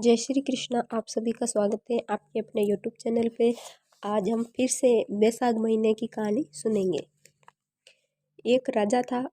जय श्री कृष्ण। आप सभी का स्वागत है आपके अपने YouTube चैनल पे। आज हम फिर से बैसाख महीने की कहानी सुनेंगे। एक राजा था।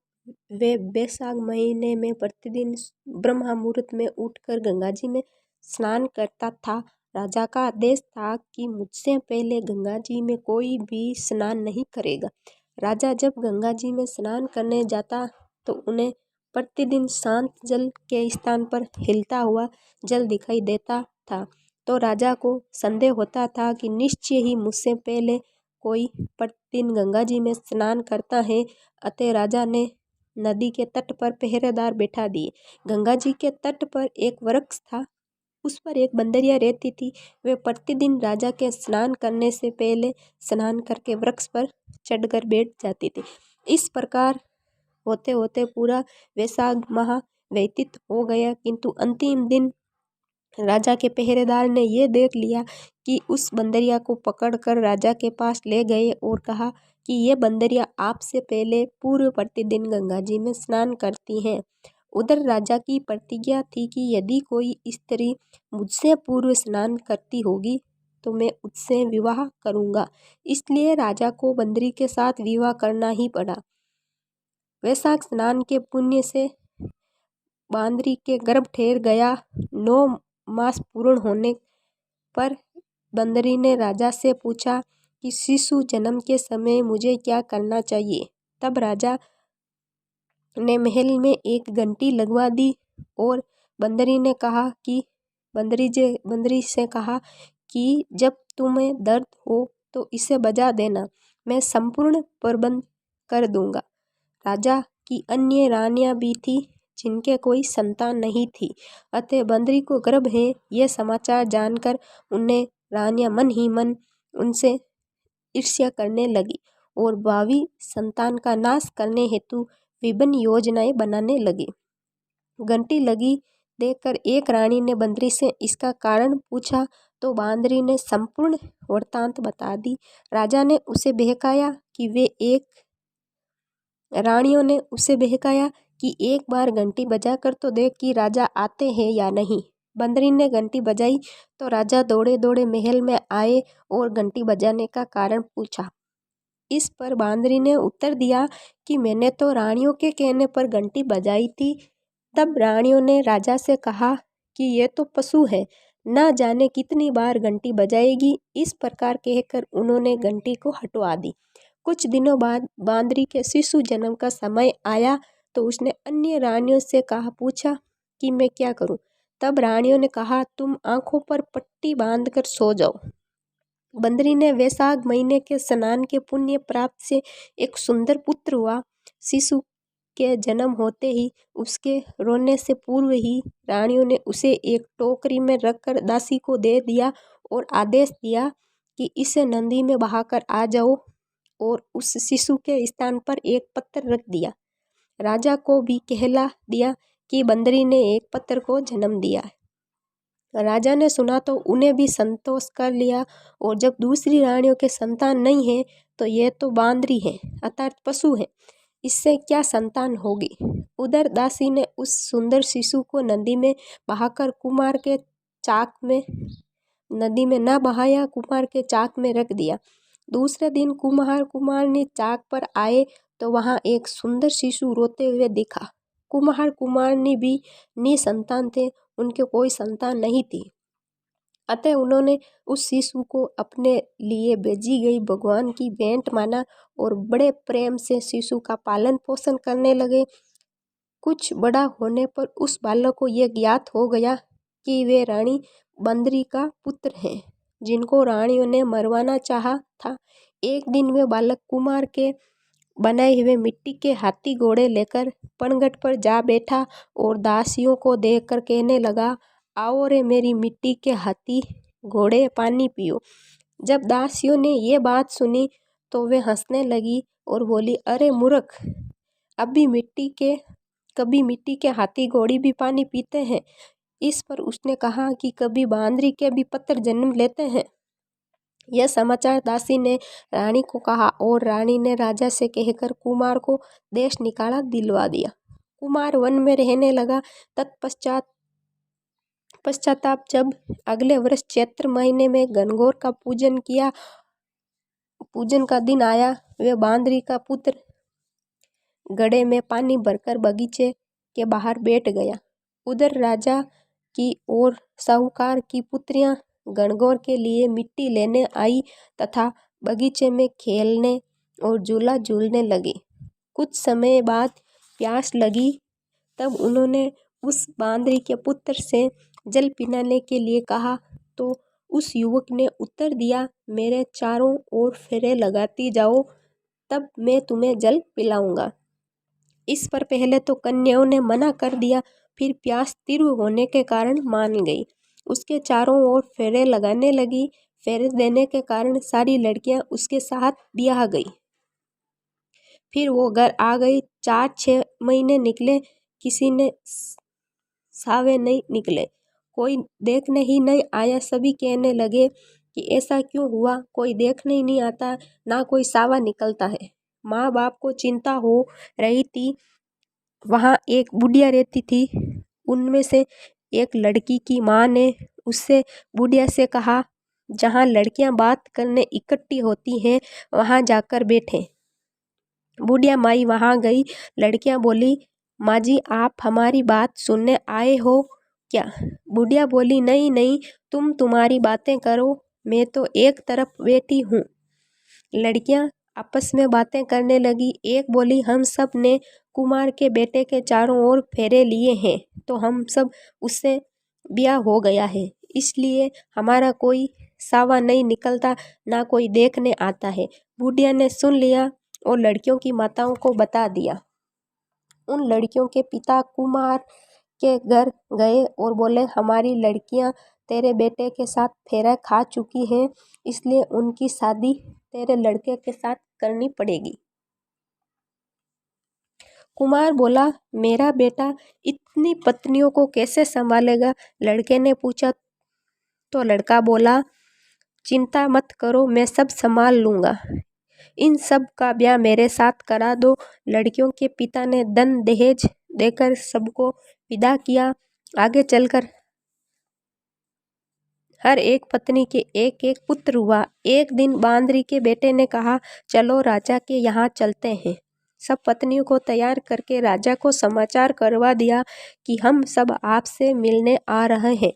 वे बैसाख महीने में प्रतिदिन ब्रह्म मुहूर्त में उठकर गंगा जी में स्नान करता था। राजा का आदेश था कि मुझसे पहले गंगा जी में कोई भी स्नान नहीं करेगा। राजा जब गंगा जी में स्नान करने जाता तो उन्हें प्रतिदिन शांत जल के स्थान पर हिलता हुआ जल दिखाई देता था। तो राजा को संदेह होता था कि निश्चय ही मुझसे पहले कोई प्रतिदिन गंगा जी में स्नान करता है। अतः राजा ने नदी के तट पर पहरेदार बैठा दिए। गंगा जी के तट पर एक वृक्ष था, उस पर एक बंदरिया रहती थी। वे प्रतिदिन राजा के स्नान करने से पहले स्नान करके वृक्ष पर चढ़कर बैठ जाती थी। इस प्रकार होते होते पूरा वैशाख माह व्यतीत हो गया, किंतु अंतिम दिन राजा के पहरेदार ने यह देख लिया कि उस बंदरिया को पकड़कर राजा के पास ले गए और कहा कि ये बंदरिया आपसे पहले पूर्व प्रतिदिन गंगा जी में स्नान करती हैं। उधर राजा की प्रतिज्ञा थी कि यदि कोई स्त्री मुझसे पूर्व स्नान करती होगी तो मैं उससे विवाह करूंगा। इसलिए राजा को बंदरी के साथ विवाह करना ही पड़ा। वैशाख स्नान के पुण्य से बांदरी के गर्भ ठहर गया। 9 मास पूर्ण होने पर बंदरी ने राजा से पूछा कि शिशु जन्म के समय मुझे क्या करना चाहिए। तब राजा ने महल में एक घंटी लगवा दी और बंदरी से कहा कि जब तुम्हें दर्द हो तो इसे बजा देना, मैं संपूर्ण प्रबंध कर दूंगा। राजा की अन्य रानियां भी थी जिनके कोई संतान नहीं थी, अतः बंदरी को गर्भ है यह समाचार जानकर उन्हें रानियां मन ही मन उनसे ईर्ष्या करने लगी और भावी संतान का नाश करने हेतु विभिन्न योजनाएं बनाने लगी। घंटी लगी देखकर एक रानी ने बंदरी से इसका कारण पूछा तो बांदरी ने संपूर्ण वृत्तांत बता दी। राजा ने उसे बहकाया कि एक बार घंटी बजाकर तो देख कि राजा आते हैं या नहीं। बंदरी ने घंटी बजाई तो राजा दौड़े दौड़े महल में आए और घंटी बजाने का कारण पूछा। इस पर बांदरी ने उत्तर दिया कि मैंने तो रानियों के कहने पर घंटी बजाई थी। तब रानियों ने राजा से कहा कि यह तो पशु है, न जाने कितनी बार घंटी बजाएगी। इस प्रकार कहकर उन्होंने घंटी को हटवा दी। कुछ दिनों बाद बांदरी के शिशु जन्म का समय आया तो उसने अन्य रानियों से पूछा कि मैं क्या करूं। तब रानियों ने कहा तुम आंखों पर पट्टी बांधकर सो जाओ। बंदरी ने वैशाख महीने के स्नान के पुण्य प्राप्त से एक सुंदर पुत्र हुआ। शिशु के जन्म होते ही उसके रोने से पूर्व ही रानियों ने उसे एक टोकरी में रखकर दासी को दे दिया और आदेश दिया कि इसे नदी में बहाकर आ जाओ, और उस शिशु के स्थान पर एक पत्थर रख दिया। राजा को भी कहला दिया कि बंदरी ने एक पत्थर को जन्म दिया। राजा ने सुना तो उन्हें भी संतोष कर लिया, और जब दूसरी रानियों के संतान नहीं है तो यह तो बांदरी है अर्थात पशु है, इससे क्या संतान होगी। उधर दासी ने उस सुंदर शिशु को नदी में बहाकर कुमार के चाक में रख दिया। दूसरे दिन कुमारनी चाक पर आए तो वहां एक सुंदर शिशु रोते हुए दिखा। कुमारनी भी निसंतान थे, उनके कोई संतान नहीं थी। अतः उन्होंने उस शिशु को अपने लिए भेजी गई भगवान की भेंट माना और बड़े प्रेम से शिशु का पालन पोषण करने लगे। कुछ बड़ा होने पर उस बालक को यह ज्ञात हो गया कि वे रानी बंदरी का पुत्र है, जिनको रानियों ने मरवाना चाहा था। एक दिन वे बालक कुमार के बनाए हुए मिट्टी के हाथी घोड़े लेकर पनघट पर जा बैठा और दासियों को देखकर कहने लगा, आओ रे मेरी मिट्टी के हाथी घोड़े पानी पियो। जब दासियों ने ये बात सुनी तो वे हंसने लगी और बोली, अरे मूर्ख, कभी मिट्टी के हाथी घोड़ी भी पानी पीते हैं। इस पर उसने कहा कि कभी बांदरी के भी पत्थर जन्म लेते हैं। यह समाचार दासी ने रानी को कहा और रानी ने राजा से कहकर कुमार को देश निकाला दिलवा दिया। कुमार वन में रहने लगा। तत्पश्चात पश्चाताप जब अगले वर्ष चैत्र महीने में गणगौर का पूजन का दिन आया, वे बांदरी का पुत्र घड़े में पानी भरकर बगीचे के बाहर बैठ गया। उधर राजा की और साहूकार की पुत्रियां गणगौर के लिए मिट्टी लेने आई तथा बगीचे में खेलने और झूला झूलने लगी। कुछ समय बाद प्यास लगी, तब उन्होंने उस बांदरी के पुत्र से जल पिलाने के लिए कहा तो उस युवक ने उत्तर दिया, मेरे चारों ओर फेरे लगाती जाओ, तब मैं तुम्हें जल पिलाऊंगा। इस पर पहले तो कन्याओं ने मना कर दिया, फिर प्यास तीव्र होने के कारण मान गई। उसके चारों ओर फेरे लगाने लगी। फेरे देने के कारण सारी लड़कियां उसके साथ ब्याह गई। फिर वो घर आ गई। 4-6 महीने निकले, किसी ने सावे नहीं निकले, कोई देखने ही नहीं आया। सभी कहने लगे कि ऐसा क्यों हुआ, कोई देखने ही नहीं आता, ना कोई सावा निकलता है। माँ बाप को चिंता हो रही थी। वहाँ एक बुढ़िया रहती थी। उनमें से एक लड़की की माँ ने उससे बुढ़िया से कहा, जहाँ लड़कियाँ बात करने इकट्ठी होती हैं वहाँ जाकर बैठें। बुढ़िया माई वहाँ गई। लड़कियाँ बोली, माँ जी आप हमारी बात सुनने आए हो क्या? बुढ़िया बोली, नहीं नहीं, तुम तुम्हारी बातें करो, मैं तो एक तरफ बैठी हूँ। लड़कियाँ आपस में बातें करने लगी। एक बोली, हम सब ने कुमार के बेटे के चारों ओर फेरे लिए हैं, तो हम सब उससे ब्याह हो गया है, इसलिए हमारा कोई सावा नहीं निकलता, ना कोई देखने आता है। बुढ़िया ने सुन लिया और लड़कियों की माताओं को बता दिया। उन लड़कियों के पिता कुमार के घर गए और बोले, हमारी लड़कियां तेरे बेटे के साथ फेरा खा चुकी हैं, इसलिए उनकी शादी तेरे लड़के के साथ करनी पड़ेगी। कुमार बोला, मेरा बेटा इतनी पत्नियों को कैसे संभालेगा? लड़के ने पूछा तो लड़का बोला, चिंता मत करो, मैं सब संभाल लूँगा। इन सब का ब्याह मेरे साथ करा दो। लड़कियों के पिता ने धन दहेज देकर सबको विदा किया। आगे चलकर हर एक पत्नी के एक एक पुत्र हुआ। एक दिन बांदरी के बेटे ने कहा, चलो राजा के यहाँ चलते हैं। सब पत्नियों को तैयार करके राजा को समाचार करवा दिया कि हम सब आपसे मिलने आ रहे हैं।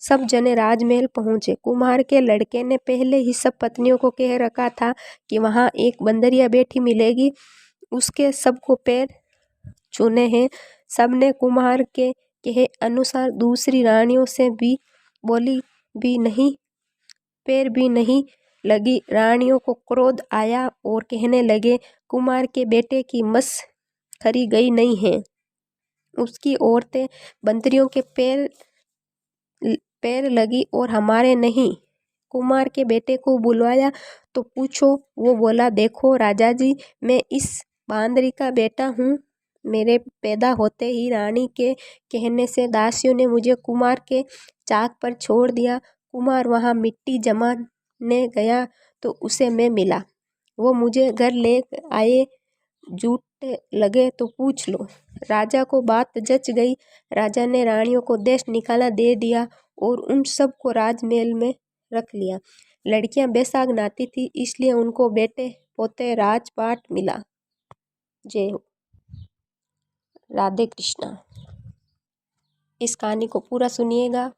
सब जने राजमहल पहुँचे। कुम्हार के लड़के ने पहले ही सब पत्नियों को कह रखा था कि वहाँ एक बंदरिया बैठी मिलेगी, उसके सबको पैर छूने हैं। सबने कुम्हार के कहे अनुसार दूसरी रानियों से भी बोली भी नहीं, पैर भी नहीं लगी। रानियों को क्रोध आया और कहने लगे, कुमार के बेटे की मस खरी गई नहीं है, उसकी औरतें बंदरियों के पैर लगी और हमारे नहीं। कुमार के बेटे को बुलवाया तो पूछो। वो बोला, देखो राजा जी, मैं इस बांदरी का बेटा हूँ। मेरे पैदा होते ही रानी के कहने से दासियों ने मुझे कुमार के चाक पर छोड़ दिया। कुमार वहाँ मिट्टी जमाने गया तो उसे मैं मिला। वो मुझे घर ले आए। झूठ लगे तो पूछ लो। राजा को बात जच गई। राजा ने रानियों को देश निकाला दे दिया और उन सब को राजमहल में रख लिया। लड़कियां बैसाख नाती थी, इसलिए उनको बेटे पोते राजपाट मिला। जय हो। राधे कृष्णा। इस कहानी को पूरा सुनिएगा।